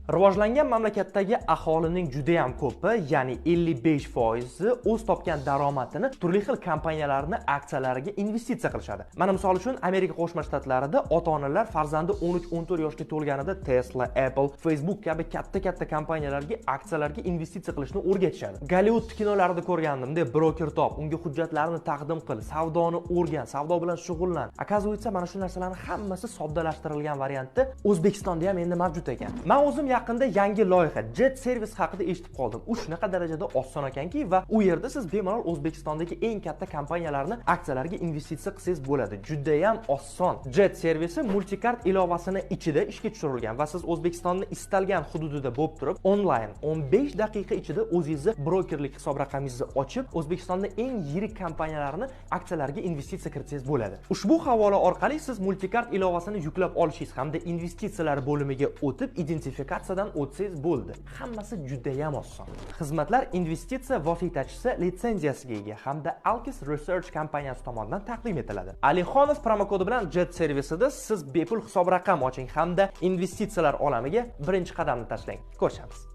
Rivojlangan mamlakatdagi aholining juda ham ko'pi, ya'ni 55% o'z topgan daromadini turli xil kompaniyalarning aksiyalariga investitsiya qilishadi. Mana misol uchun Amerika Qo'shma Shtatlarida ota-onalar farzandi 13-14 yoshga to'lganida Tesla, Apple, Facebook kabi katta kompaniyalarga aksiyalarga investitsiya qilishni o'rgatishadi. Gollivud kinolarida ko'rgandim, broker top, unga hujjatlarni taqdim qil, savdoni o'rgan, savdo bilan shug'ullan. Akazovitsa mana shu narsalarning hammasi soddalashtirilgan variantda O'zbekistonda ham endi mavjud ekan. Men o'zim yaqinda yangi loyiha Jet Service haqida eshitib qoldim. U shunaqa darajada oson ekanki va u yerda siz bemalol O'zbekistondagi eng katta kompaniyalarning aksiyalariga investitsiya qilsangiz bo'ladi. Juda ham oson. Jet Service multikart ilovasini ichida ishga tushirilgan va siz O'zbekistonning istalgan hududida bo'lib turib, onlayn 15 daqiqa ichida o'zingizni brokerlik hisob raqamingizni ochib, O'zbekistonning eng yirik kompaniyalarini aksiyalariga investitsiya kiritsangiz bo'ladi. Ushbu havola orqali siz multikart ilovasini yuklab olishingiz hamda investitsiyalar bo'limiga o'tib identifikatsiyadan o'tsangiz bo'ldi. Hammasi juda ham oson. Xizmatlar investitsiya vositachisi litsenziyasiga ega hamda Alkis Research kompaniyasi tomonidan taqdim etiladi. Alixonov promokodi bilan Jet Service'ida siz bepul hisob raqam oching hamda investitsiyalar olamiga birinchi qadamni tashlang. Ko'rishamiz.